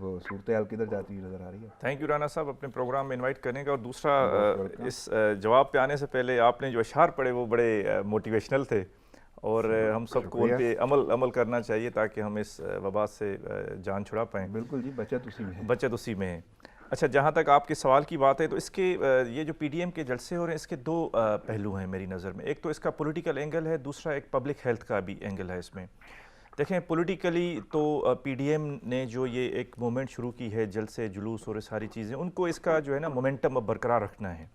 تو صورتحال کدھر جاتی ہوئی نظر آ رہی ہے؟ تھینک یو رانا صاحب اپنے پروگرام میں انوائٹ کرنے کا. اور دوسرا اس جواب پہ آنے سے پہلے آپ نے جو اشعار پڑھے وہ بڑے موٹیویشنل تھے اور ہم سب کو ان پہ عمل کرنا چاہیے تاکہ ہم اس وبا سے جان چھڑا پائیں. بالکل جی، بچت اسی میں ہے. بچت اسی میں ہے. اچھا، جہاں تک آپ کے سوال کی بات ہے تو اس کے یہ جو پی ڈی ایم کے جلسے ہو رہے ہیں اس کے دو پہلو ہیں میری نظر میں. ایک تو اس کا پولیٹیکل اینگل ہے، دوسرا ایک پبلک ہیلتھ کا بھی اینگل ہے اس میں. دیکھیں پولیٹیکلی تو پی ڈی ایم نے جو یہ ایک موومنٹ شروع کی ہے، جلسے جلوس اور ساری چیزیں، ان کو اس کا جو ہے نا مومنٹم اب برقرار رکھنا ہے.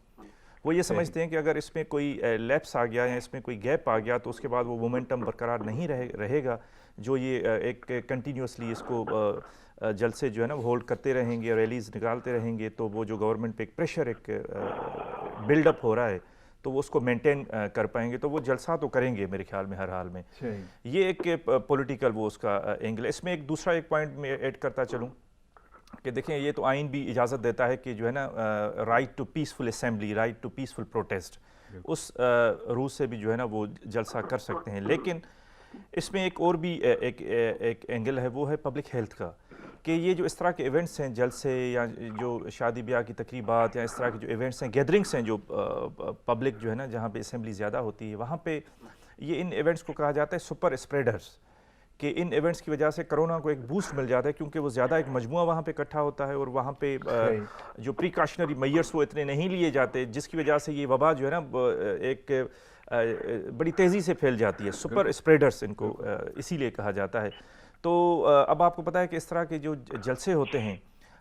وہ یہ سمجھتے ہیں کہ اگر اس میں کوئی لیپس آ گیا یا اس میں کوئی گیپ آ گیا تو اس کے بعد وہ مومنٹم برقرار نہیں رہے گا. جو یہ ایک کنٹینیوسلی اس کو جلسے جو ہے نا وہ ہولڈ کرتے رہیں گے، ریلیز نکالتے رہیں گے، تو وہ جو گورنمنٹ پہ ایک پریشر ایک بلڈ اپ ہو رہا ہے تو وہ اس کو مینٹین کر پائیں گے. تو وہ جلسہ تو کریں گے میرے خیال میں ہر حال میں. یہ ایک پولیٹیکل وہ اس کا اینگل ہے. اس میں ایک دوسرا ایک پوائنٹ میں ایڈ کرتا چلوں کہ دیکھیں یہ تو آئین بھی اجازت دیتا ہے کہ جو ہے نا right to peaceful assembly, right to peaceful protest, اس روح سے بھی جو ہے نا وہ جلسہ کر سکتے ہیں. لیکن اس میں ایک اور بھی ایک اینگل ہے، وہ ہے پبلک ہیلتھ کا، کہ یہ جو اس طرح کے ایونٹس ہیں، جلسے یا جو شادی بیاہ کی تقریبات یا اس طرح کے جو ایونٹس ہیں، گیدرنگس ہیں جو پبلک جو ہے نا جہاں پہ اسمبلی زیادہ ہوتی ہے، وہاں پہ یہ ان ایونٹس کو کہا جاتا ہے سپر اسپریڈرز، کہ ان ایونٹس کی وجہ سے کرونا کو ایک بوسٹ مل جاتا ہے کیونکہ وہ زیادہ ایک مجموعہ وہاں پہ اکٹھا ہوتا ہے اور وہاں پہ جو پریکاشنری میئرس وہ اتنے نہیں لیے جاتے، جس کی وجہ سے یہ وبا جو ہے نا ایک بڑی تیزی سے پھیل جاتی ہے. سپر اسپریڈرز ان کو اسی لیے کہا جاتا ہے. تو اب آپ کو پتہ ہے کہ اس طرح کے جو جلسے ہوتے ہیں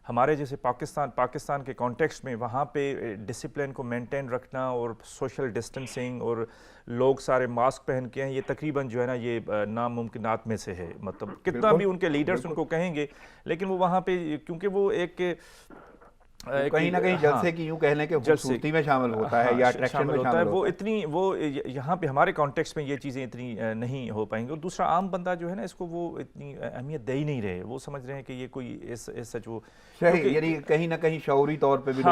ہمارے جیسے پاکستان کے کانٹیکسٹ میں، وہاں پہ ڈسپلن کو مینٹین رکھنا اور سوشل ڈسٹنسنگ اور لوگ سارے ماسک پہن کے ہیں، یہ تقریباً جو ہے نا یہ ناممکنات میں سے ہے. مطلب کتنا بھی ان کے لیڈرز ان کو کہیں گے لیکن وہ وہاں پہ کیونکہ وہ ایک کہیں نہ کہیں جلسے کی یوں کہہ لیں کہ خوبصورتی میں شامل ہوتا ہے یا اٹریکشن میں شامل ہوتا ہے، وہ یہاں پہ ہمارے کانٹیکسٹ میں یہ چیزیں اتنی نہیں ہو پائیں گی. اور دوسرا عام بندہ جو ہے نا اس کو وہ اتنی اہمیت دے ہی نہیں رہے. وہ سمجھ رہے ہیں کہ یہ کوئی سچ وہ یعنی کہیں نہ کہیں شعوری طور پہ بھی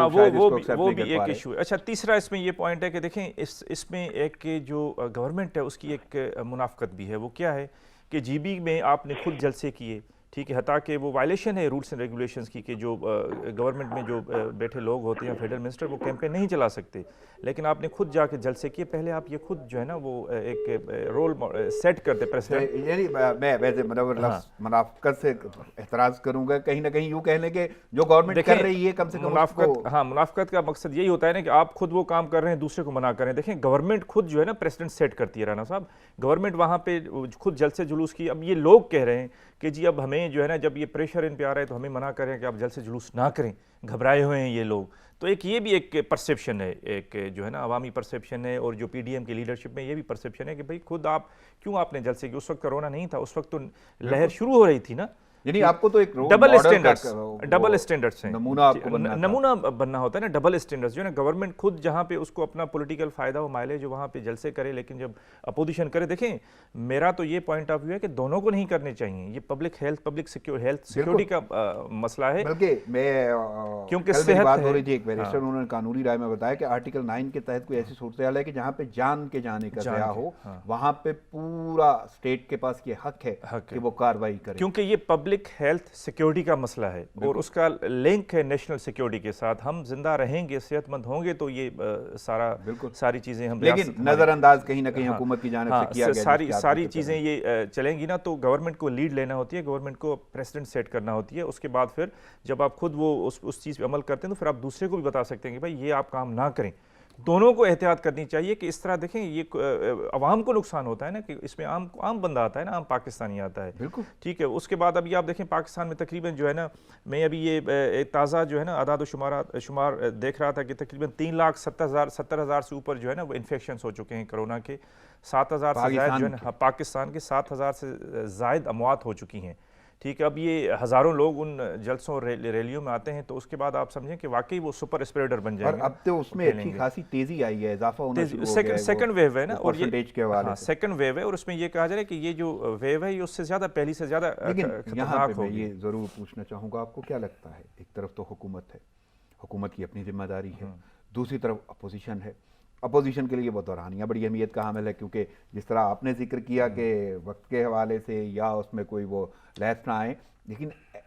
وہ بھی ایک ایشو ہے. اچھا، تیسرا اس میں یہ پوائنٹ ہے کہ دیکھیں اس میں ایک جو گورنمنٹ ہے اس کی ایک منافقت بھی ہے. وہ کیا ہے کہ جی بی میں آپ نے خود جلسے کیے، ٹھیک ہے، حتیٰ کہ وہ وائلیشن ہے رولس اینڈ ریگولیشنز کی کہ جو گورنمنٹ میں جو بیٹھے لوگ ہوتے ہیں فیڈرل منسٹر وہ کیمپین نہیں چلا سکتے، لیکن آپ نے خود جا کے جلسے کیے. پہلے آپ یہ خود جو ہے نا وہ ایک رول سیٹ کرتے پریسیڈنٹ. یعنی میں ویسے منافقت سے اعتراض کروں گا، کہیں نہ کہیں یوں کہہ لیں کہ جو گورنمنٹ کر رہی ہے کم سے کم منافقت کا مقصد یہی ہوتا ہے نا کہ آپ خود وہ کام کر رہے ہیں دوسرے کو منع کریں. دیکھیں گورنمنٹ خود جو ہے نا پریسیڈنٹ سیٹ کرتی ہے رانا صاحب. گورنمنٹ وہاں پہ خود جلسے جلوس کی. اب یہ لوگ کہہ رہے ہیں کہ جی اب ہمیں جو ہے نا جب یہ پریشر ان پہ آ رہا ہے تو ہمیں منع کریں کہ آپ جلسے جلوس نہ کریں، گھبرائے ہوئے ہیں یہ لوگ. تو ایک یہ بھی ایک پرسیپشن ہے، ایک جو ہے نا عوامی پرسیپشن ہے. اور جو پی ڈی ایم کی لیڈرشپ میں یہ بھی پرسیپشن ہے کہ بھائی خود آپ کیوں آپ نے جلسے کی. اس وقت کرونا نہیں تھا، اس وقت تو لہر شروع ہو رہی تھی نا. یعنی آپ کو تو ایک ڈبل اسٹینڈرڈز ہیں، نمونہ بننا ہوتا ہے نا. ڈبل اسٹینڈرڈز جو ہے نا گورنمنٹ خود جہاں پہ اس کو اپنا پولیٹیکل فائدہ و مائلے جو وہاں پہ جلسے کرے، لیکن جب اپوزیشن کرے. دیکھیں میرا تو یہ پوائنٹ آف ویو ہے کہ دونوں کو نہیں کرنے چاہیے. یہ پبلک ہیلتھ سیکیورٹی کا مسئلہ ہے. بلکہ میں کیونکہ صحت بات ہو رہی تھی ایک بیرسٹر انہوں نے قانونی رائے میں بتایا کہ آرٹیکل 9 کے تحت کوئی ایسی صورتحال ہے کہ جہاں پہ جان کے جانے کا ضیاع ہو، وہاں پہ پورا اسٹیٹ کے پاس یہ حق ہے کہ وہ کارروائی کرے. کیونکہ یہ پبلک ہیلتھ سیکیورٹی کا مسئلہ ہے اور اس کا لنک ہے نیشنل سیکیورٹی کے ساتھ. ہم زندہ رہیں گے، صحت مند ہوں گے تو یہ ساری چیزیں ہم لیکن نظر انداز کہیں نہ کہیں حکومت کی جانب سے کیا گیا. ساری چیزیں یہ چلیں گی نا تو گورنمنٹ کو لیڈ لینا ہوتی ہے، گورنمنٹ کو پریسیڈنٹ سیٹ کرنا ہوتی ہے. اس کے بعد پھر جب آپ خود وہ اس چیز پہ عمل کرتے ہیں تو پھر آپ دوسرے کو بھی بتا سکتے ہیں کہ بھائی یہ آپ کام نہ کریں. دونوں کو احتیاط کرنی چاہیے کہ اس طرح دیکھیں یہ عوام کو نقصان ہوتا ہے نا، کہ اس میں عام بندہ آتا ہے نا، عام پاکستانی آتا ہے. بالکل ٹھیک ہے. اس کے بعد ابھی آپ دیکھیں پاکستان میں تقریباً جو ہے نا، میں ابھی یہ تازہ جو ہے نا اعداد و شمار دیکھ رہا تھا کہ تقریباً 3,70,000 سے اوپر جو ہے نا وہ انفیکشنز ہو چکے ہیں کرونا کے. 7,000 سے زائد جو ہے نا پاکستان کے 7,000 سے زائد اموات ہو چکی ہیں. ٹھیک ہے. اب یہ ہزاروں لوگ ان جلسوں ریلیوں میں آتے ہیں تو اس کے بعد آپ سمجھیں کہ واقعی وہ سپر اسپریڈر بن جائیں گے. اور اب تو اس میں اچھی خاصی تیزی آئی ہے، اضافہ ہونا شروع ہو گیا ہے. سیکنڈ ویو ہے نا، اور یہ سیکنڈ ویو ہے اور اس میں یہ کہا جا رہا ہے کہ یہ جو ویو ہے یہ اس سے زیادہ پہلی سے زیادہ خطرناک ہوگی. یہ ضرور پوچھنا چاہوں گا آپ کو کیا لگتا ہے، ایک طرف تو حکومت ہے، حکومت کی اپنی ذمہ داری ہے، دوسری طرف اپوزیشن ہے. اپوزیشن کے لیے وہ دورانیہ بڑی اہمیت کا حامل ہے کیونکہ جس طرح آپ نے ذکر کیا کہ وقت کے حوالے سے یا اس میں کوئی وہ لیپس نہ آئے، لیکن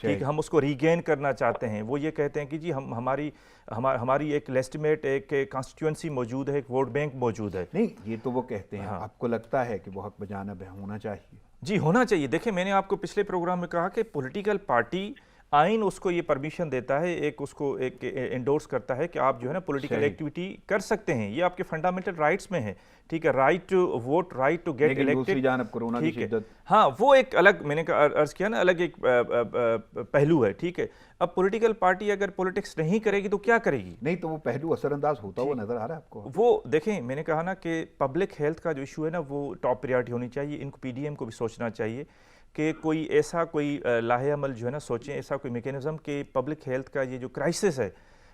ٹھیک ہے، ہم اس کو ریگین کرنا چاہتے ہیں. وہ یہ کہتے ہیں کہ جی ہماری ایک لیسٹیمیٹ ایک کانسٹیٹوئنسی موجود ہے، ایک ووٹ بینک موجود ہے. نہیں یہ تو وہ کہتے ہیں، آپ کو لگتا ہے کہ وہ حق بجانب ہونا چاہیے؟ جی ہونا چاہیے. دیکھیں میں نے آپ کو پچھلے پروگرام میں کہا کہ پولیٹیکل پارٹی آئین اس کو یہ پرمیشن دیتا ہے، ایک اس کو ایک انڈورس کرتا ہے کہ آپ جو ہے نا پولیٹیکل ایکٹیویٹی کر سکتے ہیں، یہ آپ کے فنڈامنٹل رائٹس میں ہے. ٹھیک ہے، right to vote, right to get elected. دوسری جانب کورونا کی شدت، ہاں وہ ایک الگ، میں نے عرض کیا نا، الگ ایک پہلو ہے. ٹھیک ہے، اب پولیٹیکل پارٹی اگر پولیٹکس نہیں کرے گی تو کیا کرے گی؟ نہیں تو وہ پہلو اثر انداز ہوتا ہوا نظر آ رہا ہے آپ کو. وہ دیکھیں میں نے کہا نا کہ پبلک ہیلتھ کا جو ایشو ہے نا وہ ٹاپ پریارٹی ہونی چاہیے. ان کو پی ڈی ایم کو بھی سوچنا چاہیے کہ کوئی ایسا کوئی لاہے عمل جو ہے نا سوچیں، ایسا کوئی میکینزم کہ پبلک ہیلتھ کا یہ جو کرائسس ہے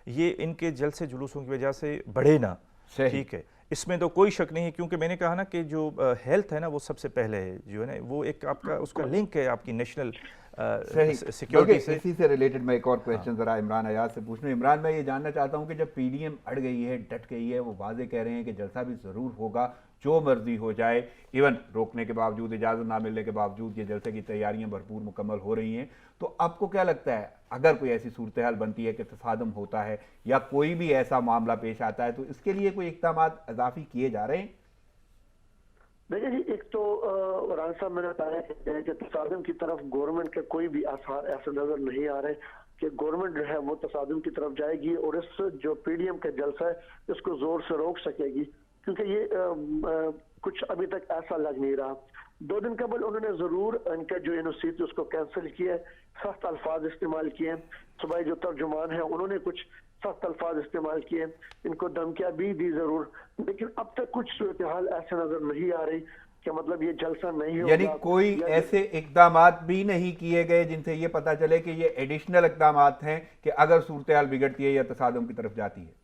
یہ ان کے جلسے جلوسوں کی وجہ سے بڑھے نا. ٹھیک ہے، اس میں تو کوئی شک نہیں ہے، کیونکہ میں نے کہا نا کہ جو ہیلتھ ہے نا وہ سب سے پہلے ہے، جو ہے نا وہ ایک آپ کا اس کا لنک ہے آپ کی نیشنل سیکیورٹی سے. اسی سے ریلیٹڈ میں ایک اور کویسچن ذرا عمران ایاز سے پوچھنا. عمران میں یہ جاننا چاہتا ہوں کہ جب پی ڈی ایم اڑ گئی ہے، ڈٹ گئی ہے، وہ واضح کہہ رہے ہیں کہ جلسہ بھی ضرور ہوگا جو مرضی ہو جائے، ایون روکنے کے باوجود، اجازت نہ ملنے کے باوجود یہ جلسے کی تیاریاں بھرپور مکمل ہو رہی ہیں، تو آپ کو کیا لگتا ہے اگر کوئی ایسی صورتحال بنتی ہے کہ تصادم ہوتا ہے یا کوئی بھی ایسا معاملہ پیش آتا ہے تو اس کے لیے کوئی اقدامات اضافی کیے جا رہے ہیں؟ دیکھیں جی، ایک تو رانا صاحب میں نے بتایا کہ تصادم کی طرف گورنمنٹ کے کوئی بھی آثار ایسے نظر نہیں آ رہے کہ گورنمنٹ جو ہے وہ تصادم کی طرف جائے گی اور اس جو پی ڈی ایم کا جلسہ ہے اس کو زور سے روک سکے گی، کیونکہ یہ کچھ ابھی تک ایسا لگ نہیں رہا. 2 دن قبل انہوں نے ضرور ان کا جو یونیورسٹی اس کو کینسل کیا، سخت الفاظ استعمال کیے. صبح جو ترجمان ہیں انہوں نے کچھ سخت الفاظ استعمال کیے، ان کو دھمکیاں بھی دی ضرور، لیکن اب تک کچھ صورتحال ایسے نظر نہیں آ رہی کہ مطلب یہ جلسہ نہیں ہوگا. یعنی کوئی ایسے اقدامات بھی نہیں کیے گئے جن سے یہ پتہ چلے کہ یہ ایڈیشنل اقدامات ہیں کہ اگر صورتحال بگڑتی ہے یا تصادم کی طرف جاتی ہے؟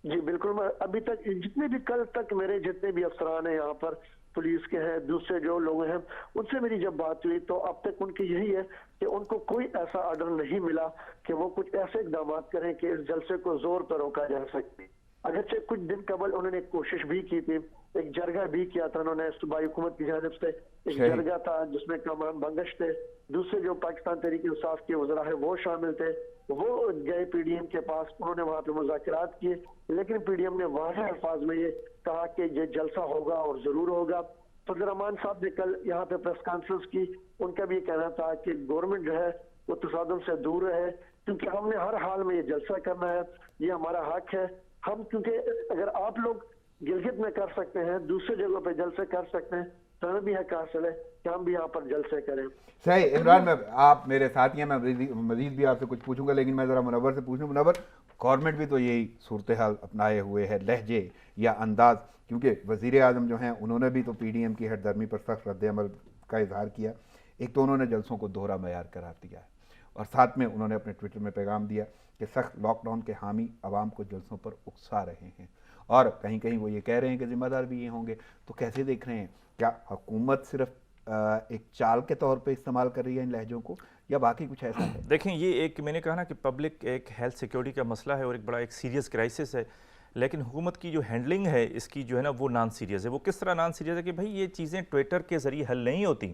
جی بالکل. میں ابھی تک جتنے بھی کل تک میرے جتنے بھی افسران ہیں یہاں پر، پولیس کے ہیں، دوسرے جو لوگ ہیں، ان سے میری جب بات ہوئی تو اب تک ان کی یہی ہے کہ ان کو کوئی ایسا آرڈر نہیں ملا کہ وہ کچھ ایسے اقدامات کریں کہ اس جلسے کو زور پر روکا جا سکے. اگرچہ کچھ دن قبل انہوں نے کوشش بھی کی تھی، ایک جرگہ بھی کیا تھا انہوں نے صوبائی حکومت کی جانب سے، ایک جرگہ تھا جس میں کمان بنگش تھے، دوسرے جو پاکستان تحریک انصاف کے وزراء ہیں وہ شامل تھے. وہ گئے پی ڈی ایم کے پاس، انہوں نے وہاں پہ مذاکرات کیے، لیکن پی ڈی ایم نے واضح الفاظ میں یہ کہا کہ یہ جلسہ ہوگا اور ضرور ہوگا. فضل الرحمان صاحب نے کل یہاں پہ پریس کانفرنس کی، ان کا بھی یہ کہنا تھا کہ گورنمنٹ جو ہے وہ تصادم سے دور رہے، کیونکہ ہم نے ہر حال میں یہ جلسہ کرنا ہے، یہ ہمارا حق ہے. ہم کیونکہ اگر آپ لوگ گلگت میں کر سکتے ہیں، دوسرے جگہوں پہ جلسے کر سکتے ہیں، تو ہمیں بھی حق حاصل ہے کہ ہم بھی یہاں پر جلسے کریں. صحیح. عمران میں آپ میرے ساتھی ہیں، میں مزید بھی آپ سے کچھ پوچھوں گا، لیکن میں ذرا منور سے پوچھوں. منور، گورنمنٹ بھی تو یہی صورتحال اپنائے ہوئے ہے، لہجے یا انداز، کیونکہ وزیر اعظم جو ہیں انہوں نے بھی تو پی ڈی ایم کی ہٹ درمی پر سخت رد عمل کا اظہار کیا. ایک تو انہوں نے جلسوں کو دوہرا معیار قرار دیا ہے، اور ساتھ میں انہوں نے اپنے ٹویٹر میں پیغام دیا کہ سخت لاک ڈاؤن کے حامی عوام کو جلسوں پر اکسا رہے ہیں، اور کہیں کہیں وہ یہ کہہ رہے ہیں کہ ذمہ دار بھی یہ ہوں گے. تو کیسے دیکھ رہے ہیں؟ کیا حکومت صرف ایک چال کے طور پہ استعمال کر رہی ہے ان لہجوں کو، یا باقی کچھ ایسا ہے؟ دیکھیں یہ ایک میں نے کہا نا کہ پبلک ایک ہیلتھ سیکیورٹی کا مسئلہ ہے اور ایک بڑا ایک سیریس کرائسس ہے، لیکن حکومت کی جو ہینڈلنگ ہے اس کی جو ہے نا وہ نان سیریس ہے. وہ کس طرح نان سیریس ہے کہ بھائی یہ چیزیں ٹویٹر کے ذریعے حل نہیں ہوتی.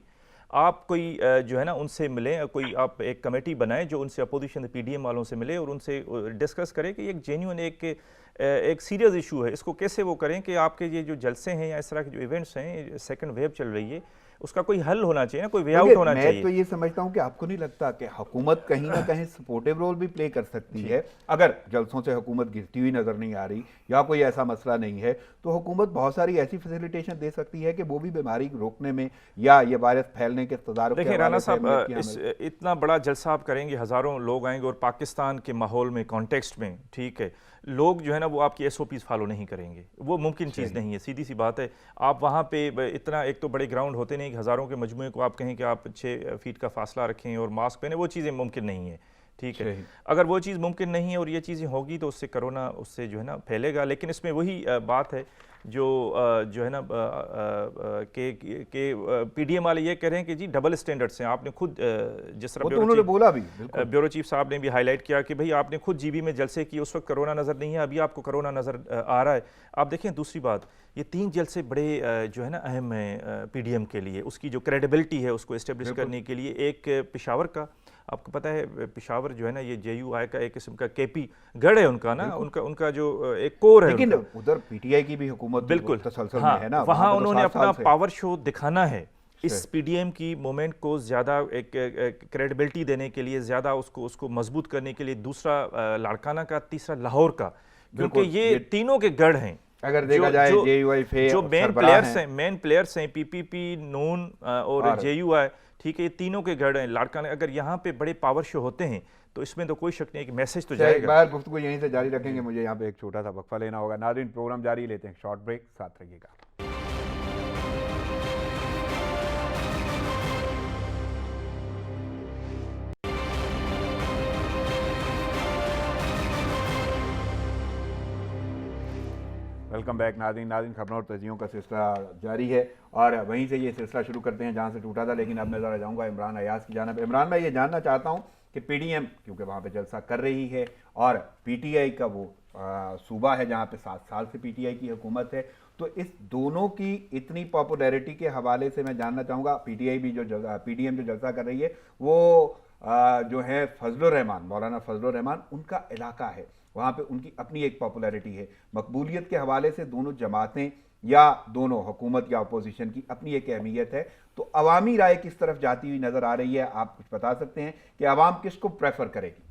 آپ کوئی جو ہے نا ان سے ملیں، کوئی آپ ایک کمیٹی بنائیں جو ان سے اپوزیشن پی ڈی ایم والوں سے ملے اور ان سے ڈسکس کرے کہ ایک جینیون ایک سیریس ایشو ہے، اس کو کیسے وہ کریں کہ آپ کے یہ جو جلسے ہیں یا اس طرح کے جو ایونٹس ہیں، سیکنڈ ویو چل رہی ہے، اس کا کوئی حل ہونا چاہیے نا، کوئی وے آؤٹ ہونا چاہیے. میں تو یہ سمجھتا ہوں کہ آپ کو نہیں لگتا کہ حکومت کہیں نہ کہیں سپورٹیو رول بھی پلے کر سکتی ہے؟ اگر جلسوں سے حکومت گرتی ہوئی نظر نہیں آ رہی یا کوئی ایسا مسئلہ نہیں ہے تو حکومت بہت ساری ایسی فیسیلیٹیشن دے سکتی ہے کہ وہ بھی بیماری روکنے میں یا یہ وائرس پھیلنے کے تدارک کے دیکھیں رانا صاحب، حوالے اتنا بڑا جلسہ آپ کریں گے، ہزاروں لوگ آئیں گے اور پاکستان کے ماحول میں کانٹیکسٹ میں، ٹھیک ہے، لوگ جو ہے نا وہ آپ کی ایس او پیز فالو نہیں کریں گے، وہ ممکن چیز نہیں ہے، سیدھی سی بات ہے. آپ وہاں پہ اتنا ایک تو بڑے گراؤنڈ ہوتے نہیں کہ ہزاروں کے مجموعے کو آپ کہیں کہ آپ 6 فیٹ کا فاصلہ رکھیں اور ماسک پہنے، وہ چیزیں ممکن نہیں ہیں. ٹھیک ہے، اگر وہ چیز ممکن نہیں ہے اور یہ چیزیں ہوگی تو اس سے کرونا اس سے جو ہے نا پھیلے گا. لیکن اس میں وہی بات ہے جو ہے نا کہ پی ڈی ایم والے یہ کہہ رہے ہیں کہ جی ڈبل اسٹینڈرڈس ہیں. آپ نے خود جس طرح بیورو چیف صاحب نے بھی ہائی لائٹ کیا کہ بھئی آپ نے خود جی بی میں جلسے کیے، اس وقت کرونا نظر نہیں ہے، ابھی آپ کو کرونا نظر آ رہا ہے. آپ دیکھیں دوسری بات، یہ 3 جلسے بڑے جو ہے نا اہم ہیں پی ڈی ایم کے لیے، اس کی جو کریڈیبلٹی ہے اس کو اسٹیبلش کرنے کے لیے. ایک پشاور کا، آپ کو پتہ ہے پشاور جو ہے نا یہ JUI کا ایک قسم کا KP گڑھ ہے ان کا نا، ان کا جو ایک کور ہے، لیکن ادھر PTI کی بھی حکومت بالکل تسلسل ہاں، میں ہے نا، وہاں انہوں نے اپنا پاور شو دکھانا ہے، اس PDM کی مومنٹ کو زیادہ ایک کریڈیبلٹی دینے کے لیے، زیادہ اس کو مضبوط کرنے کے لیے، دوسرا لاڑکانہ کا، تیسرا لاہور کا، کیونکہ یہ تینوں کے گڑھ ہیں اگر دیکھا جائے JUI جو مین پلیئرز ہیں PPP، نون اور JUI، ٹھیک ہے، یہ تینوں کے گڑھ ہیں لاڑکانہ. اگر یہاں پہ بڑے پاور شو ہوتے ہیں تو اس میں تو کوئی شک نہیں، ایک میسج تو جائے گا. بار گفتگو یہیں سے جاری رکھیں گے، مجھے یہاں پہ ایک چھوٹا سا وقفہ لینا ہوگا. ناظرین پروگرام جاری لیتے ہیں، شارٹ بریک، ساتھ رہیے گا. ویلکم بیک ناظرین خبروں اور تجزیوں کا سلسلہ جاری ہے، اور وہیں سے یہ سلسلہ شروع کرتے ہیں جہاں سے ٹوٹا تھا. لیکن اب میں ذرا جاؤں گا عمران ایاز کی جانب. عمران، میں یہ جاننا چاہتا ہوں کہ PDM کیونکہ وہاں پہ جلسہ کر رہی ہے اور PTI کا وہ صوبہ ہے جہاں پہ 7 سال سے PTI کی حکومت ہے، تو اس دونوں کی اتنی پاپولیرٹی کے حوالے سے میں جاننا چاہوں گا PDM جو جلسہ کر رہی ہے وہ جو ہے فضل الرحمان، مولانا فضل الرحمان، ان کا علاقہ ہے، وہاں پہ ان کی اپنی ایک پاپولیرٹی ہے. مقبولیت کے حوالے سے دونوں جماعتیں یا دونوں حکومت یا اپوزیشن کی اپنی ایک اہمیت ہے، تو عوامی رائے کس طرف جاتی ہوئی نظر آ رہی ہے؟ آپ کچھ بتا سکتے ہیں کہ عوام کس کو پریفر کرے گی؟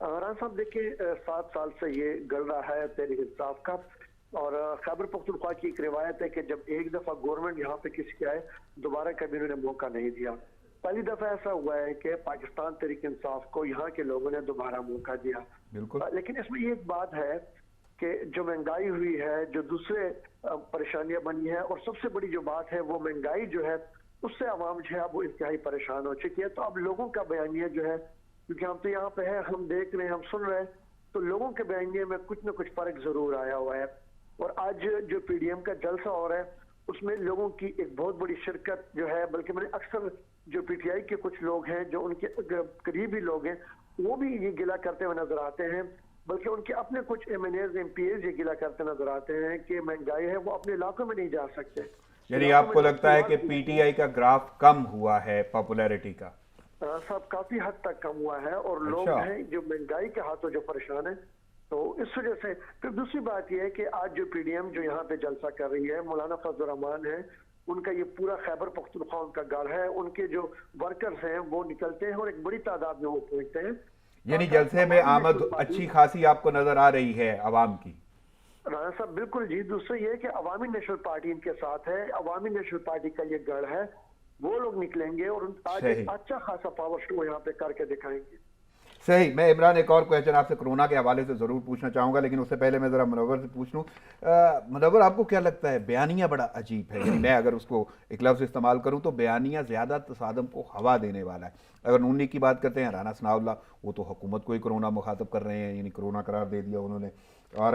رانا صاحب دیکھیں، 7 سال سے یہ گل رہا ہے تحریک انصاف کا، اور خیبر پختونخوا کی ایک روایت ہے کہ جب ایک دفعہ گورنمنٹ یہاں پہ کسی کے آئے دوبارہ کبھی انہوں نے موقع نہیں دیا. پہلی دفعہ ایسا ہوا ہے کہ پاکستان تحریک انصاف کو یہاں کے لوگوں نے دوبارہ موقع دیا. بالکل. لیکن اس میں یہ ایک بات ہے کہ جو مہنگائی ہوئی ہے، جو دوسرے پریشانیاں بنی ہیں، اور سب سے بڑی جو بات ہے وہ مہنگائی جو ہے اس سے عوام جو ہے اب وہ انتہائی پریشان ہو چکی ہے. تو اب لوگوں کا بیانیہ جو ہے، کیونکہ ہم تو یہاں پہ ہیں، ہم دیکھ رہے ہیں، ہم سن رہے ہیں، تو لوگوں کے بیانیے میں کچھ نہ کچھ فرق ضرور آیا ہوا ہے. اور آج جو PDM کا جلسہ ہو رہا ہے اس میں لوگوں کی ایک بہت بڑی شرکت جو ہے، بلکہ میں نے اکثر جو PTI کے کچھ لوگ ہیں جو ان کے قریبی لوگ ہیں وہ بھی یہ گلہ کرتے ہوئے نظر آتے ہیں، بلکہ ان کے اپنے کچھ MNAs MPAs یہ گلہ کرتے نظر آتے ہیں کہ مہنگائی ہے، وہ اپنے علاقوں میں نہیں جا سکتے. یعنی آپ کو لگتا ہے کہ PTI کا گراف کم ہوا ہے پاپولیرٹی کا؟ صاحب کافی حد تک کم ہوا ہے، اور لوگ ہیں جو مہنگائی کے ہاتھوں جو پریشان ہیں. تو اس وجہ سے پھر دوسری بات یہ ہے کہ آج جو PDM جو یہاں پہ جلسہ کر رہی ہے، مولانا فضل الرحمان ہے، ان کا یہ پورا خیبر پختونخوا ان کا گڑھ ہے، ان کے جو ورکرز ہیں وہ نکلتے ہیں اور ایک بڑی تعداد میں وہ پہنچتے ہیں. یعنی جلسے میں آمد اچھی خاصی آپ کو نظر آ رہی ہے عوام کی؟ رانا صاحب بالکل جی. دوسرا یہ ہے کہ عوامی نیشنل پارٹی ان کے ساتھ ہے، عوامی نیشنل پارٹی کا یہ گڑھ ہے، وہ لوگ نکلیں گے اور آج اچھا خاصا پاور شو یہاں پہ کر کے دکھائیں گے. صحیح. میں عمران ایک اور کویشچن آپ سے کرونا کے حوالے سے ضرور پوچھنا چاہوں گا، لیکن اس سے پہلے میں ذرا منور سے پوچھ لوں. منور، آپ کو کیا لگتا ہے بیانیہ بڑا عجیب ہے، یعنی میں اگر اس کو ایک لفظ استعمال کروں تو بیانیہ زیادہ تصادم کو ہوا دینے والا ہے. اگر نون لیگ کی بات کرتے ہیں، رانا ثناء اللہ، وہ تو حکومت کو ہی کرونا مخاطب کر رہے ہیں، یعنی کرونا قرار دے دیا انہوں نے، اور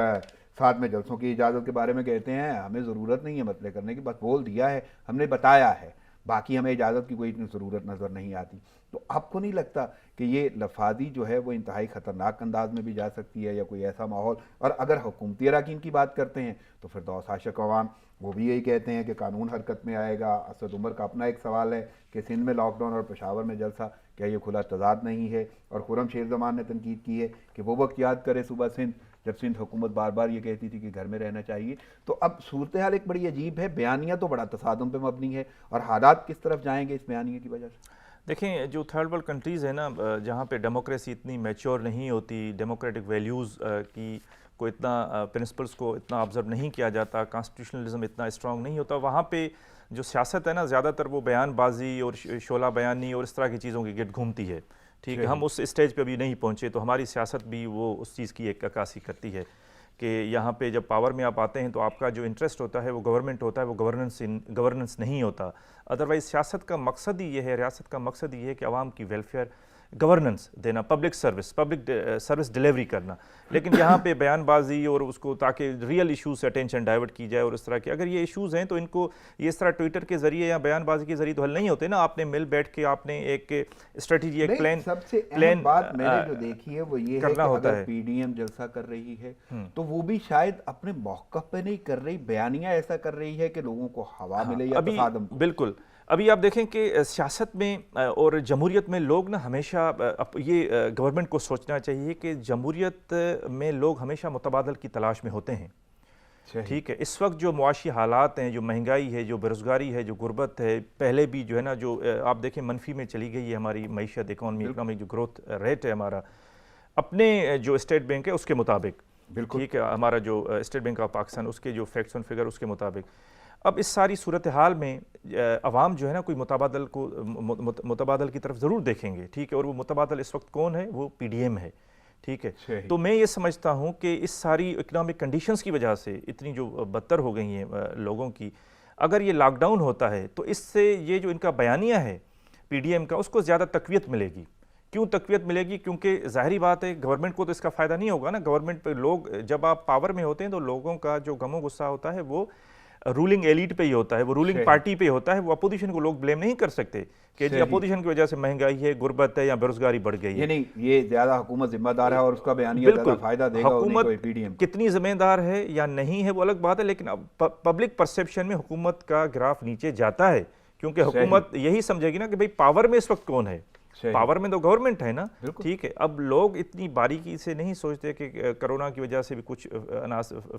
ساتھ میں جلسوں کی اجازت کے بارے میں کہتے ہیں ہمیں ضرورت نہیں ہے مسئلے کرنے کی، بس بول دیا ہے، ہم نے بتایا ہے، باقی ہمیں اجازت کی کوئی اتنی ضرورت نظر نہیں آتی. تو آپ کو نہیں لگتا کہ یہ لفاظی جو ہے وہ انتہائی خطرناک انداز میں بھی جا سکتی ہے، یا کوئی ایسا ماحول؟ اور اگر حکومتی اراکین کی بات کرتے ہیں تو پھر دوس عاشق عوام وہ بھی یہی کہتے ہیں کہ قانون حرکت میں آئے گا. اسد عمر کا اپنا ایک سوال ہے کہ سندھ میں لاک ڈاؤن اور پشاور میں جلسہ، کیا یہ کھلا تضاد نہیں ہے؟ اور خرم شیر زمان نے تنقید کی ہے کہ وہ وقت یاد کرے صوبہ سندھ جب سندھ حکومت بار بار یہ کہتی تھی کہ گھر میں رہنا چاہیے. تو اب صورتحال ایک بڑی عجیب ہے، بیانیہ تو بڑا تصادم پہ مبنی ہے، اور حالات کس طرف جائیں گے اس بیانیے کی وجہ سے؟ دیکھیں، جو تھرڈ ورلڈ کنٹریز ہیں نا، جہاں پہ ڈیموکریسی اتنی میچور نہیں ہوتی، ڈیموکریٹک ویلیوز کی کو اتنا پرنسپلس کو اتنا آبزرو نہیں کیا جاتا، کانسٹیٹیوشنلزم اتنا اسٹرانگ نہیں ہوتا، وہاں پہ جو سیاست ہے نا زیادہ تر وہ بیان بازی اور شعلہ بیانی اور اس طرح کی چیزوں کی گرد گھومتی ہے. ٹھیک ہے، ہم اس اسٹیج پہ ابھی نہیں پہنچے، تو ہماری سیاست بھی وہ اس چیز کی ایک عکاسی کرتی ہے کہ یہاں پہ جب پاور میں آپ آتے ہیں تو آپ کا جو انٹرسٹ ہوتا ہے وہ گورنمنٹ ہوتا ہے، وہ گورننس نہیں ہوتا. ادروائز سیاست کا مقصد ہی یہ ہے، ریاست کا مقصد یہ ہے کہ عوام کی ویلفیئر، گورننس دینا، پبلک سروس ڈیلیوری کرنا. لیکن یہاں پہ بیان بازی اور اس کو تاکہ ریئل ایشوز سے اٹینشن ڈائیورٹ کی جائے اور اس طرح کے، اگر یہ ایشوز ہیں تو ان کو یہ اس طرح ٹویٹر کے ذریعے یا بیان بازی کے ذریعے تو حل نہیں ہوتے نا. آپ نے مل بیٹھ کے آپ نے ایک اسٹریٹجی، ایک پلان، سب سے اہم بات میں نے جو دیکھی ہے وہ یہ ہے کہ اگر PDM جلسہ کر رہی ہے تو وہ بھی شاید اپنے موقف پہ نہیں کر رہی، بیانیہ ایسا کر رہی ہے کہ لوگوں کو ہوا ملے یا تصادم. بالکل. ابھی آپ دیکھیں کہ سیاست میں اور جمہوریت میں لوگ نا ہمیشہ یہ گورنمنٹ کو سوچنا چاہیے کہ جمہوریت میں لوگ ہمیشہ متبادل کی تلاش میں ہوتے ہیں. ٹھیک ہے, اس وقت جو معاشی حالات ہیں, جو مہنگائی ہے, جو بیروزگاری ہے, جو غربت ہے, پہلے بھی جو ہے نا جو آپ دیکھیں منفی میں چلی گئی ہے ہماری معیشت, اکنامک جو گروتھ ریٹ ہے ہمارا اپنے جو اسٹیٹ بینک ہے اس کے مطابق, ٹھیک ہے, ہمارا جو اسٹیٹ بینک آف پاکستان اس کے جو فیکٹس اینڈ فگر اس کے مطابق. اب اس ساری صورتحال میں عوام جو ہے نا کوئی متبادل کی طرف ضرور دیکھیں گے, ٹھیک ہے, اور وہ متبادل اس وقت کون ہے, وہ پی ڈی ایم ہے. ٹھیک ہے, تو میں یہ سمجھتا ہوں کہ اس ساری اکنامک کنڈیشنز کی وجہ سے اتنی جو بدتر ہو گئی ہیں لوگوں کی, اگر یہ لاک ڈاؤن ہوتا ہے تو اس سے یہ جو ان کا بیانیہ ہے پی ڈی ایم کا اس کو زیادہ تقویت ملے گی. کیوں تقویت ملے گی؟ کیونکہ ظاہری بات ہے گورنمنٹ کو تو اس کا فائدہ نہیں ہوگا نا. گورنمنٹ پہ لوگ جب آپ پاور میں ہوتے ہیں تو لوگوں کا جو غم و غصہ ہوتا ہے وہ رولنگ ایلیٹ پہ ہی ہوتا ہے, وہ رولنگ پارٹی پہ ہوتا ہے. وہ اپوزیشن کو لوگ بلیم نہیں کر سکتے کہ جی اپوزیشن کی وجہ سے مہنگائی ہے, غربت ہے یا بیروزگاری بڑھ گئی ہے. نہیں, یہ زیادہ حکومت ذمہ دار ہے اور اس کا بیانیہ زیادہ فائدہ دے گا. حکومت کتنی ذمہ دار ہے یا نہیں ہے وہ الگ بات ہے, لیکن پبلک پرسیپشن میں حکومت کا گراف نیچے جاتا ہے, کیونکہ حکومت یہی سمجھے گی نا کہ بھئی پاور میں اس وقت کون ہے, پاور میں تو گورنمنٹ ہے نا. ٹھیک ہے, اب لوگ اتنی باریکی سے نہیں سوچتے کہ کرونا کی وجہ سے بھی کچھ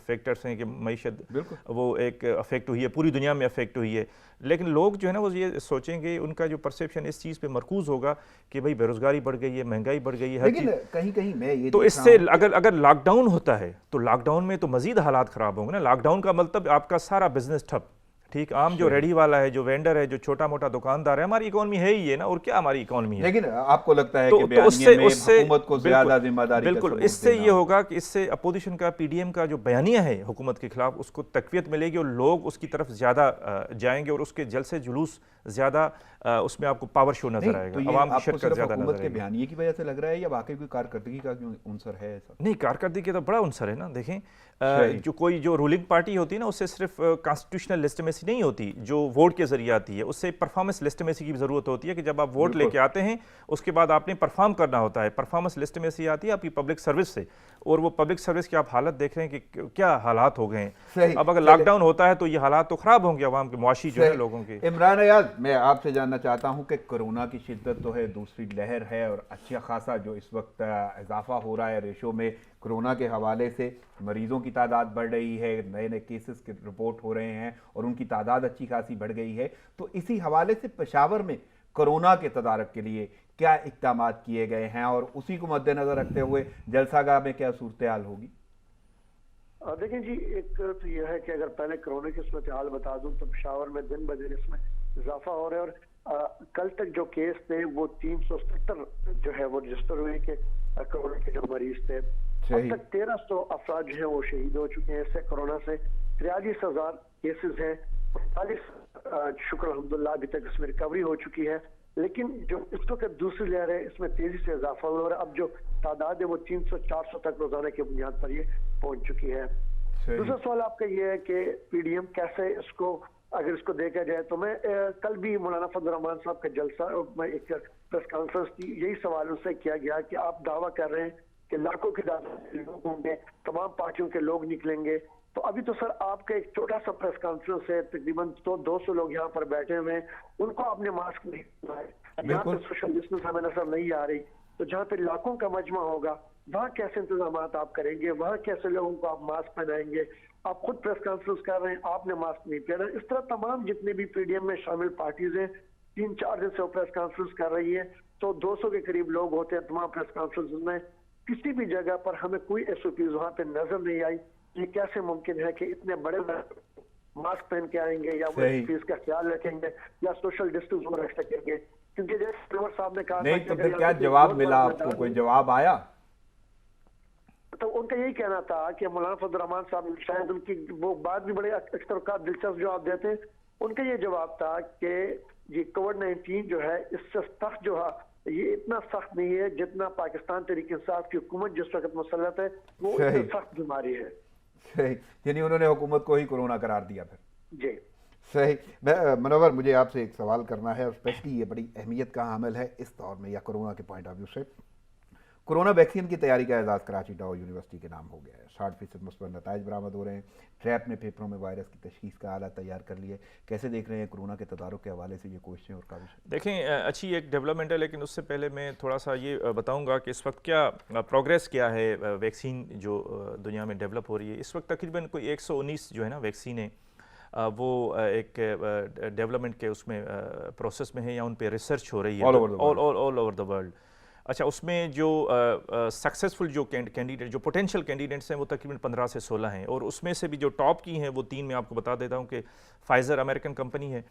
فیکٹرز ہیں کہ معیشت وہ ایک افیکٹ ہوئی ہے, پوری دنیا میں افیکٹ ہوئی ہے. لیکن لوگ جو ہے نا وہ یہ سوچیں گے, ان کا جو پرسیپشن اس چیز پہ مرکوز ہوگا کہ بھئی بیروزگاری بڑھ گئی ہے, مہنگائی بڑھ گئی ہے, ہر چیز. کہیں میں یہ تو اس سے اگر لاک ڈاؤن ہوتا ہے تو لاک ڈاؤن میں تو مزید حالات خراب ہوں گے نا. لاک ڈاؤن کا مطلب آپ کا سارا بزنس ٹھپ. ٹھیک, عام جو ریڈی والا ہے, جو وینڈر ہے, جو چھوٹا موٹا دکاندار ہے, ہماری اکانومی ہے ہی ہے نا, اور کیا ہماری اکانومی ہے. لیکن آپ کو لگتا ہے کہ بیانیے میں حکومت کو زیادہ ذمہ داری کا بالکل اس سے یہ ہوگا کہ اس سے اپوزیشن کا پی ڈی ایم کا جو بیانیہ ہے حکومت کے خلاف اس کو تقویت ملے گی اور لوگ اس کی طرف زیادہ جائیں گے, اور اس کے جلسے جلوس زیادہ اس میں آپ کو پاور شو نظر آئے گا, عوام کی شرکت زیادہ نظر آئے گی. کے بیانیے کی وجہ سے لگ رہا ہے یا واقعی کوئی کارکردگی کا عنصر ہے ایسا؟ نہیں, کارکردگی کا تو بڑا عنصر ہے نا. دیکھیں جو کوئی جو رولنگ پارٹی ہوتی ہے نا اس سے صرف کانسٹیٹیوشنل لیجٹمیسی نہیں ہوتی جو ووٹ کے ذریعے آتی ہے, اس سے پرفارمنس لیجٹمیسی کی بھی ضرورت ہوتی ہے کہ جب آپ ووٹ لے کے آتے ہیں اس کے بعد آپ نے پرفارم کرنا ہوتا ہے. پرفارمنس لیجٹمیسی آتی ہے آپ کی پبلک سروس سے, اور وہ پبلک سروس کی آپ حالت دیکھ رہے ہیں کہ کیا حالات ہو گئے ہیں. اب اگر لاک ڈاؤن ہوتا ہے تو یہ حالات تو خراب ہوں گے عوام کے, معاشی جو ہے لوگوں کے. عمران ایاز, میں آپ سے جاننا چاہتا ہوں کہ کرونا کی شدت تو ہے, دوسری لہر ہے, اور اچھا خاصا جو اس وقت اضافہ ہو رہا ہے ریشو میں کرونا کے حوالے سے, مریضوں کی تعداد بڑھ رہی ہے, نئے نئے کیسز کے رپورٹ ہو رہے ہیں اور ان کی تعداد اچھی خاصی بڑھ گئی ہے. تو اسی حوالے سے پشاور میں کرونا کے تدارک کے لیے کیا اقدامات کیے گئے ہیں, اور اسی کو مد نظر رکھتے ہوئے جلسہ گاہ میں کیا صورتحال ہوگی؟ دیکھیں جی, ایک تو یہ ہے کہ اگر پہلے کرونا کی صورتحال بتا دوں تو پشاور میں دن بدن اس میں اضافہ ہو رہا ہے, اور کل تک جو کیس تھے وہ 370 جو ہے وہ رجسٹر ہوئے کہ کرونا کے جو مریض تھے. اب تک 1300 افراد جو ہیں وہ شہید ہو چکے ہیں اس سے کرونا سے. 43,000 کیسز ہیں, 48 شکر الحمدللہ ابھی تک اس میں ریکوری ہو چکی ہے. لیکن جو اس وقت دوسری لہر ہے اس میں تیزی سے اضافہ ہوا, اور اب جو تعداد ہے وہ 300-400 تک روزانہ کی بنیاد پر یہ پہنچ چکی ہے. دوسرا سوال آپ کا یہ ہے کہ پی ڈی ایم کیسے اس کو اگر اس کو دیکھا جائے, تو میں کل بھی مولانا فضل الرحمان صاحب کا جلسہ میں ایک پریس کانفرنس کی, یہی سوال ان سے کیا گیا کہ آپ دعویٰ کر رہے ہیں کہ لاکھوں کی تعداد لوگ ہوں گے, تمام پارٹیوں کے لوگ نکلیں گے. تو ابھی تو سر آپ کا ایک چھوٹا سا پریس کانفرنس ہے, تقریباً 200 لوگ یہاں پر بیٹھے ہوئے ہیں, ان کو آپ نے ماسک نہیں لگایا ہے, یہاں پہ سوشل ڈسٹینس ہمیں نظر نہیں آ رہی. تو جہاں پہ لاکھوں کا مجمع ہوگا وہاں کیسے انتظامات آپ کریں گے, وہاں کیسے لوگوں کو آپ ماسک پہنائیں گے؟ آپ خود پریس کانفرنس کر رہے ہیں, آپ نے ماسک نہیں پہنا. اس طرح تمام جتنے بھی پی ڈی ایم میں شامل پارٹیز ہیں 3-4 دن سے وہ پریس کانفرنس کر رہی ہے, تو 200 کے قریب لوگ ہوتے ہیں تمام پریس کانفرنس میں. کسی بھی جگہ پر ہمیں کوئی ایس او پیز وہاں پہ نظر نہیں آئی. یہ کیسے ممکن ہے کہ اتنے بڑے ماسک پہن کے آئیں گے, یا وہ ایس پیز کا خیال رکھیں گے, یا سوشل ڈسٹینس وہ رکھ سکیں گے؟ کیونکہ جیسے عمر صاحب نے کہا نہیں, تو پھر کیا جواب ملا آپ کو, کوئی جواب آیا؟ تو ان کا یہی کہنا تھا کہ مولانا فضل الرحمان صاحب شاید ان کی وہ بات بھی بڑے اکثر اوقات دلچسپ جواب دیتے ہیں. ان کا یہ جواب تھا کہ یہ کووڈ-19 جو ہے اس سے سخت جو ہے یہ اتنا سخت نہیں ہے جتنا پاکستان تحریک انصاف کی حکومت جس وقت مسلط ہے وہ اتنا سخت بیماری ہے. صحیح, یعنی انہوں نے حکومت کو ہی کورونا قرار دیا پھر. جی صحیح. منور, مجھے آپ سے ایک سوال کرنا ہے, اور اسپیشلی یہ بڑی اہمیت کا عامل ہے اس دور میں یا کرونا کے پوائنٹ آف ویو سے. کورونا ویکسین کی تیاری کا اعزاز کراچی ڈاؤ یونیورسٹی کے نام ہو گیا ہے. 60% مثبت نتائج برآمد ہو رہے ہیں. ٹریپ نے پھیپھڑوں میں وائرس کی تشخیص کا آلہ تیار کر لیے. کیسے دیکھ رہے ہیں کورونا کے تدارک کے حوالے سے یہ کوششیں اور کاوشیں؟ دیکھیں اچھی ایک ڈیولپمنٹ ہے، لیکن اس سے پہلے میں تھوڑا سا یہ بتاؤں گا کہ اس وقت کیا پروگریس کیا ہے ویکسین جو دنیا میں ڈیولپ ہو رہی ہے. اس وقت تقریباً کوئی 119 جو ہے نا ویکسینیں وہ ایک ڈیولپمنٹ کے اس میں پروسیس میں ہے یا ان پہ ریسرچ ہو رہی ہے آل اوور دا ورلڈ. اچھا، اس میں جو سکسیزفل جو کینڈیڈیٹ جو پوٹینشیل کینڈیڈیٹس ہیں وہ تقریباً 15 سے 16 ہیں، اور اس میں سے بھی جو ٹاپ کی ہیں وہ 3 میں آپ کو بتا دیتا ہوں کہ فائزر امریکن کمپنی ہے،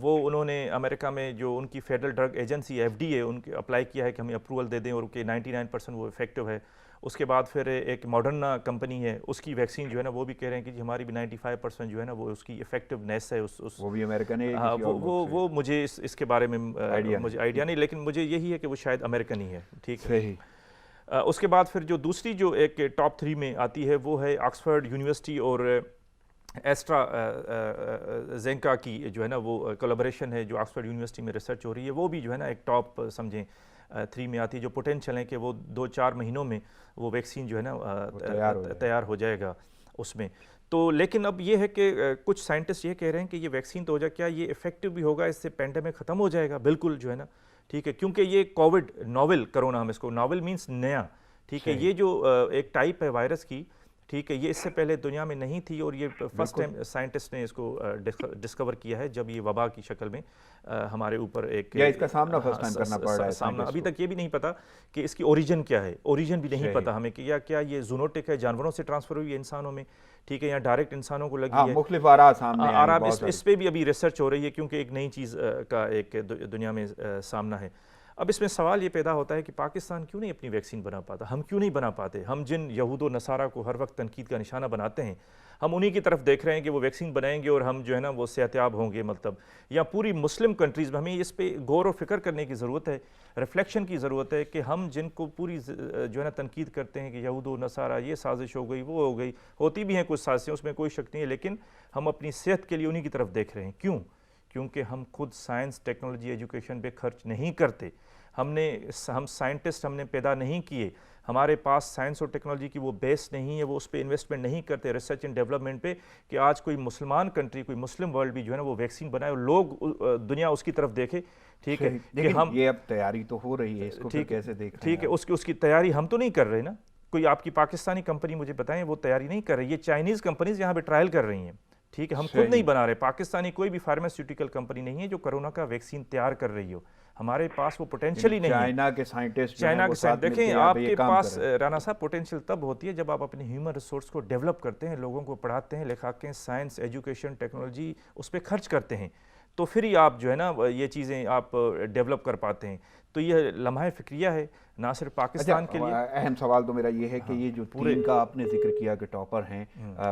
وہ انہوں نے امریکہ میں جو ان کی فیڈرل ڈرگ ایجنسی FDA ہے ان کے اپلائی کیا ہے کہ ہمیں اپروول دے دیں اور کہ 99% وہ افیکٹو ہے. اس کے بعد پھر ایک ماڈرنا کمپنی ہے، اس کی ویکسین جو ہے نا وہ بھی کہہ رہے ہیں کہ جی ہماری بھی 95% جو ہے نا وہ اس کی افیکٹونیس ہے. وہ بھی امریکن ہے؟ وہ مجھے اس کے بارے میں مجھے آئیڈیا نہیں، لیکن مجھے یہی ہے کہ وہ شاید امریکن ہی ہے. ٹھیک ہے. اس کے بعد پھر جو دوسری جو ایک ٹاپ 3 میں آتی ہے وہ ہے آکسفورڈ یونیورسٹی اور ایسٹرا زینکا کی جو ہے نا وہ کولابریشن ہے جو آکسفورڈ یونیورسٹی میں ریسرچ ہو رہی ہے. وہ بھی جو ہے نا ایک ٹاپ سمجھیں 3 میں آتی ہے، جو پوٹینشیل ہیں کہ وہ 2-4 مہینوں میں وہ ویکسین جو ہے نا تیار ہو جائے گا اس میں. تو لیکن اب یہ ہے کہ کچھ سائنٹسٹ یہ کہہ رہے ہیں کہ یہ ویکسین تو ہو جائے، کیا یہ افیکٹو بھی ہوگا، اس سے پینڈیمک ختم ہو جائے گا؟ بالکل جو ہے نا ٹھیک ہے، کیونکہ یہ کووڈ ناول کرونا، ہم اس کو ناول مینس نیا، ٹھیک ہے. یہ جو ایک ٹائپ ہے وائرس کی، ٹھیک ہے، یہ اس سے پہلے دنیا میں نہیں تھی، اور یہ فرسٹ ٹائم سائنٹسٹ نے اس کو ڈسکور کیا ہے جب یہ وبا کی شکل میں ہمارے اوپر ایک اس کا سامنا فرسٹ ٹائم کرنا پڑ رہا ہے. سامنا ابھی تک یہ بھی نہیں پتا کہ اس کی اوریجن کیا ہے، اوریجن بھی نہیں پتا ہمیں کہ کیا یہ زونوٹک ہے، جانوروں سے ٹرانسفر ہوئی ہے انسانوں میں، ٹھیک ہے، یا ڈائریکٹ انسانوں کو لگی ہے. مختلف آراء سامنے آرہا ہے، اس پہ بھی ابھی ریسرچ ہو رہی ہے کیونکہ ایک نئی چیز کا ایک دنیا میں سامنا ہے. اب اس میں سوال یہ پیدا ہوتا ہے کہ پاکستان کیوں نہیں اپنی ویکسین بنا پاتا؟ ہم کیوں نہیں بنا پاتے؟ ہم جن یہود و نصارہ کو ہر وقت تنقید کا نشانہ بناتے ہیں، ہم انہی کی طرف دیکھ رہے ہیں کہ وہ ویکسین بنائیں گے اور ہم جو ہے نا وہ صحتیاب ہوں گے. مطلب یا پوری مسلم کنٹریز میں ہمیں اس پہ غور و فکر کرنے کی ضرورت ہے، ریفلیکشن کی ضرورت ہے کہ ہم جن کو پوری جو ہے نا تنقید کرتے ہیں کہ یہود و نصارہ یہ سازش ہو گئی، وہ ہو گئی، ہوتی بھی ہیں کچھ سازشیں، اس میں کوئی شک نہیں ہے، لیکن ہم اپنی صحت کے لیے انہی کی طرف دیکھ رہے ہیں. کیوں؟ کیونکہ ہم خود سائنس، ٹیکنالوجی، ایجوکیشن پہ خرچ نہیں کرتے. ہم سائنٹسٹ ہم نے پیدا نہیں کیے، ہمارے پاس سائنس اور ٹیکنالوجی کی وہ بیس نہیں ہے، وہ اس پہ انویسٹمنٹ نہیں کرتے ریسرچ اینڈ ڈیولپمنٹ پہ کہ آج کوئی مسلمان کنٹری، کوئی مسلم ورلڈ بھی جو ہے نا وہ ویکسین بنائے اور لوگ دنیا اس کی طرف دیکھے. ٹھیک ہے، کہ ہم یہ اب تیاری تو ہو رہی ہے، اس کو کیسے دیکھ رہے ہیں؟ ٹھیک ہے، اس کی تیاری ہم تو نہیں کر رہے نا. کوئی آپ کی پاکستانی کمپنی مجھے بتائیں وہ تیاری نہیں کر رہی، یہ چائنیز کمپنیز یہاں پہ ٹرائل کر رہی ہیں. ٹھیک ہے، ہم خود نہیں بنا رہے. پاکستانی کوئی بھی فارماسیوٹیکل کمپنی نہیں ہے جو کرونا کا ویکسین تیار کر رہی ہو. ہمارے پاس وہ پوٹینشیل ہی نہیں ہے. چائنا کے سائنٹسٹ دیکھیں آپ کے پاس رانا صاحب پوٹینشیل تب ہوتی ہے جب آپ اپنے ہیومن ریسورس کو ڈیولپ کرتے ہیں، لوگوں کو پڑھاتے ہیں، لکھاتے ہیں، سائنس، ایجوکیشن، ٹیکنالوجی اس پہ خرچ کرتے ہیں، تو پھر ہی آپ جو ہے نا یہ چیزیں آپ ڈیولپ کر پاتے ہیں. تو یہ لمحہ فکریہ ہے نہ صرف پاکستان کے لیے. اہم سوال تو میرا یہ ہے کہ یہ جو تین کا آپ نے ذکر کیا کہ ٹاپر ہیں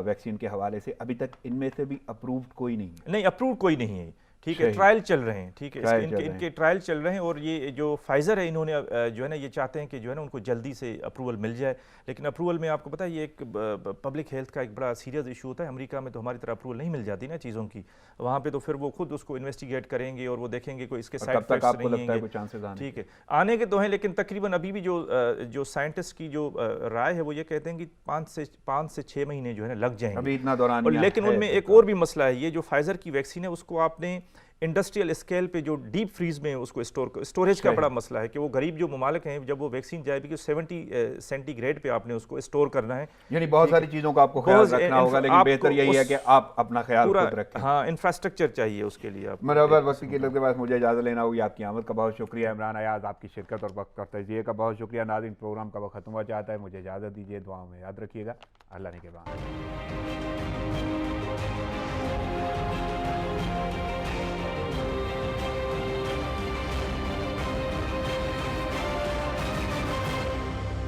ویکسین کے حوالے سے، ابھی تک ان میں سے بھی اپرووڈ کوئی نہیں ہے؟ نہیں، اپرووڈ کوئی نہیں ہے. ٹھیک ہے، ٹرائل چل رہے ہیں. ٹھیک ہے، ان کے ٹرائل چل رہے ہیں، اور یہ جو فائزر ہے انہوں نے جو ہے نا یہ چاہتے ہیں کہ جو ہے نا ان کو جلدی سے اپروول مل جائے. لیکن اپروول میں آپ کو پتہ ہے یہ ایک پبلک ہیلتھ کا ایک بڑا سیریس ایشو ہوتا ہے. امریکہ میں تو ہماری طرح اپروول نہیں مل جاتی نا چیزوں کی، وہاں پہ تو پھر وہ خود اس کو انویسٹیگیٹ کریں گے اور وہ دیکھیں گے کوئی اس کے سائڈ افیکٹس نہیں ہیں گے. ٹھیک ہے، آنے کے تو ہیں، لیکن تقریباً ابھی بھی جو سائنٹسٹ کی جو رائے ہے وہ یہ کہتے ہیں کہ 5 سے 6 مہینے جو ہے نا لگ جائیں گے. لیکن ان میں ایک اور بھی مسئلہ ہے، یہ جو فائزر کی ویکسین ہے اس کو آپ نے انڈسٹریل اسکیل پہ جو ڈیپ فریز میں اس کو اسٹوریج کا بڑا مسئلہ ہے کہ وہ غریب جو ممالک ہیں جب وہ ویکسین جائے گی 70 سینٹی گریڈ پہ آپ نے اس کو اسٹور کرنا ہے. یعنی بہت ساری چیزوں کا آپ کو خیال رکھنا ہوگا، لیکن بہتر یہی ہے کہ آپ اپنا خیال خود رکھیں. ہاں، انفراسٹرکچر چاہیے اس کے لیے. برابر وقت کی لگتے بعد مجھے اجازت لینا ہوگی. آپ کی آمد کا بہت شکریہ. عمران ایاز آپ کی شرکت اور وقت اور تجزیے کا بہت شکریہ. ناظرین، پروگرام کا وقت ختم ہوا چاہتا ہے، مجھے اجازت دیجیے. دعاؤں میں یاد رکھیے گا. اللہ نے کے بعد